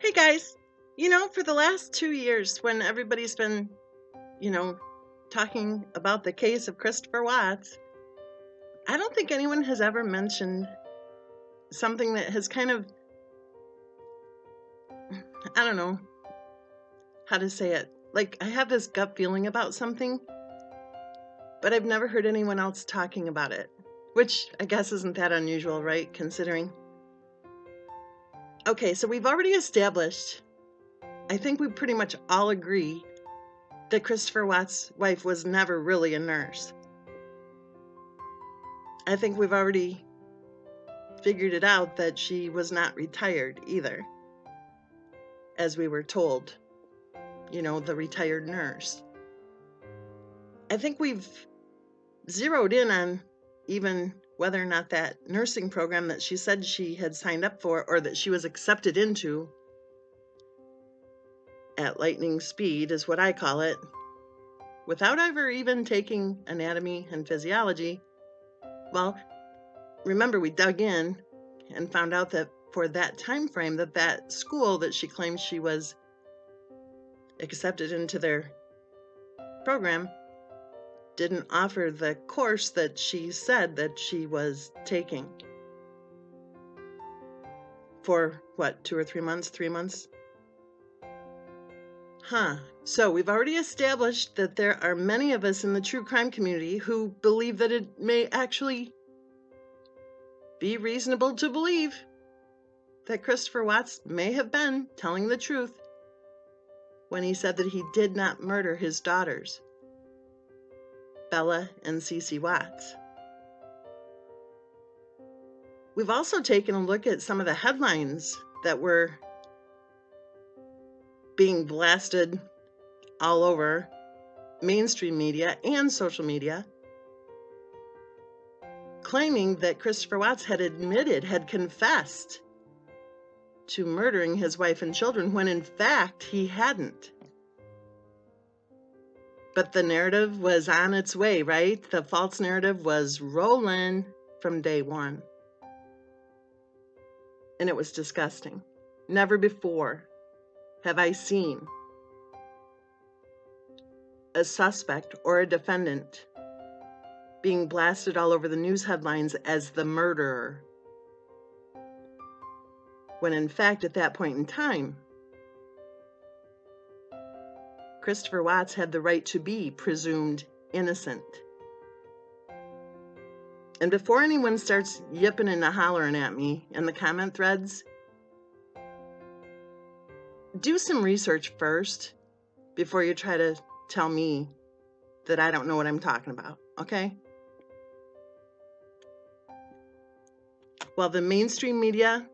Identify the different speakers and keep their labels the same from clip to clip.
Speaker 1: Hey guys, for the last 2 years, when everybody's been, you know, talking about the case of Christopher Watts, I don't think anyone has ever mentioned something that has kind of, I don't know how to say it. Like, I have this gut feeling about something, but I've never heard anyone else talking about it, which I guess isn't that unusual, right? Considering. Okay, so we've already established, I think we pretty much all agree that Christopher Watts' wife was never really a nurse. I think we've already figured it out that she was not retired either, as we were told, the retired nurse. I think we've zeroed in on even whether or not that nursing program that she said she had signed up for, or that she was accepted into at lightning speed, is what I call it, without ever even taking anatomy and physiology. Well, remember, we dug in and found out that for that time frame, that school that she claimed she was accepted into their program didn't offer the course that she said that she was taking for, what, 2 or 3 months? 3 months? So we've already established that there are many of us in the true crime community who believe that it may actually be reasonable to believe that Christopher Watts may have been telling the truth when he said that he did not murder his daughters, Bella and Cece Watts. We've also taken a look at some of the headlines that were being blasted all over mainstream media and social media, claiming that Christopher Watts had confessed to murdering his wife and children, when in fact he hadn't. But the narrative was on its way, right? The false narrative was rolling from day one. And it was disgusting. Never before have I seen a suspect or a defendant being blasted all over the news headlines as the murderer, when in fact at that point in time, Christopher Watts had the right to be presumed innocent. And before anyone starts yipping and hollering at me in the comment threads, do some research first before you try to tell me that I don't know what I'm talking about, okay? While the mainstream media,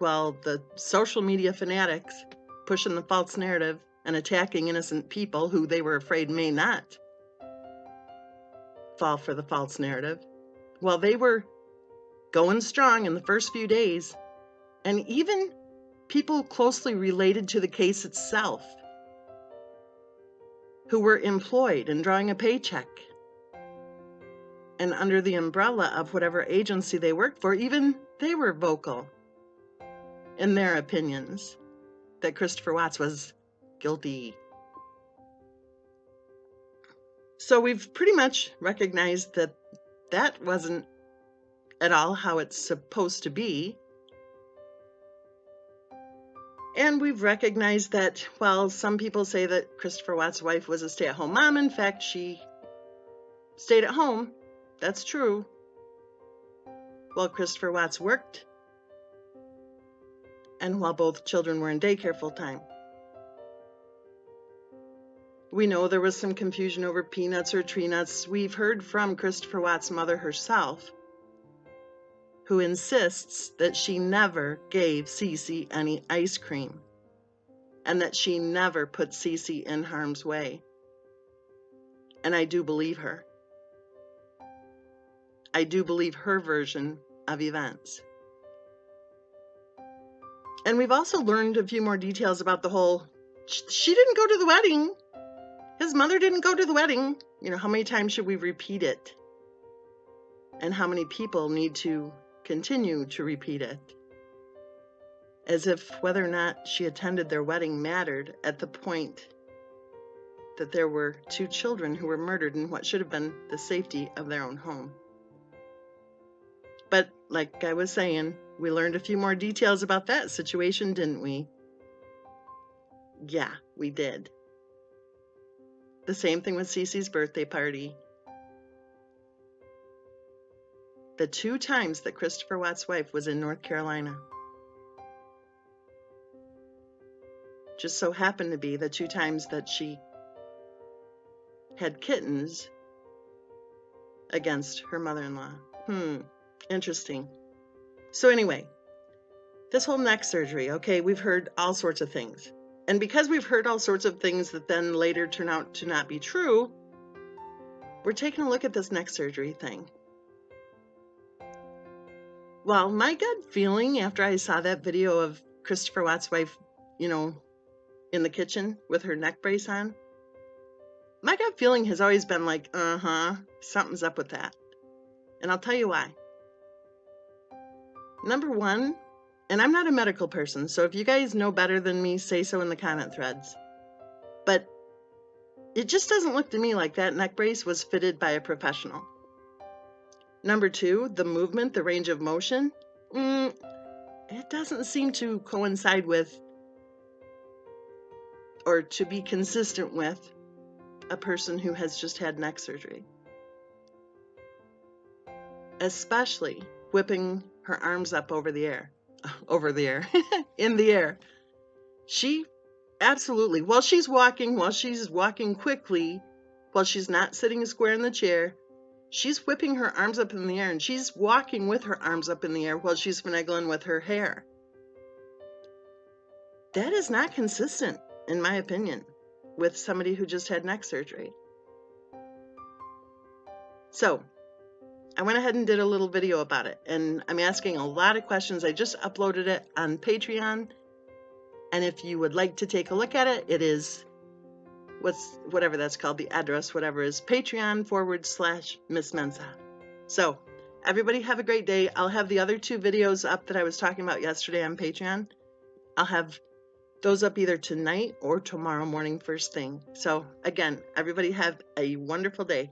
Speaker 1: the social media fanatics pushing the false narrative and attacking innocent people who they were afraid may not fall for the false narrative, while they were going strong in the first few days, and even people closely related to the case itself who were employed and drawing a paycheck and under the umbrella of whatever agency they worked for, even they were vocal in their opinions that Christopher Watts was guilty. So we've pretty much recognized that that wasn't at all how it's supposed to be. And we've recognized that while some people say that Christopher Watts' wife was a stay-at-home mom, in fact, she stayed at home. That's true. While Christopher Watts worked, and while both children were in daycare full-time. We know there was some confusion over peanuts or tree nuts. We've heard from Christopher Watts' mother herself, who insists that she never gave Cece any ice cream and that she never put Cece in harm's way. And I do believe her. I do believe her version of events. And we've also learned a few more details about the whole, she didn't go to the wedding. His mother didn't go to the wedding. How many times should we repeat it? And how many people need to continue to repeat it? as if whether or not she attended their wedding mattered at the point that there were 2 children who were murdered in what should have been the safety of their own home. But like I was saying, we learned a few more details about that situation, didn't we? Yeah, we did. The same thing with Cece's birthday party. The 2 times that Christopher Watt's wife was in North Carolina just so happened to be the 2 times that she had kittens against her mother-in-law. Interesting. So anyway, this whole neck surgery, okay, we've heard all sorts of things. And because we've heard all sorts of things that then later turn out to not be true, we're taking a look at this neck surgery thing. Well, my gut feeling after I saw that video of Christopher Watt's wife, in the kitchen with her neck brace on, my gut feeling has always been like, something's up with that. And I'll tell you why. Number one, and I'm not a medical person, so if you guys know better than me, say so in the comment threads. But it just doesn't look to me like that neck brace was fitted by a professional. Number two, the movement, the range of motion, it doesn't seem to coincide with or to be consistent with a person who has just had neck surgery. Especially whipping her arms up in the air. She absolutely, while she's walking quickly, while she's not sitting square in the chair, she's whipping her arms up in the air, and she's walking with her arms up in the air while she's finagling with her hair. That is not consistent, in my opinion, with somebody who just had neck surgery. So, I went ahead and did a little video about it, and I'm asking a lot of questions. I just uploaded it on Patreon, and if you would like to take a look at it, it is, whatever that's called, the address, whatever is Patreon/Miss Mensa. So, everybody have a great day. I'll have the other 2 videos up that I was talking about yesterday on Patreon. I'll have those up either tonight or tomorrow morning first thing. So, again, everybody have a wonderful day.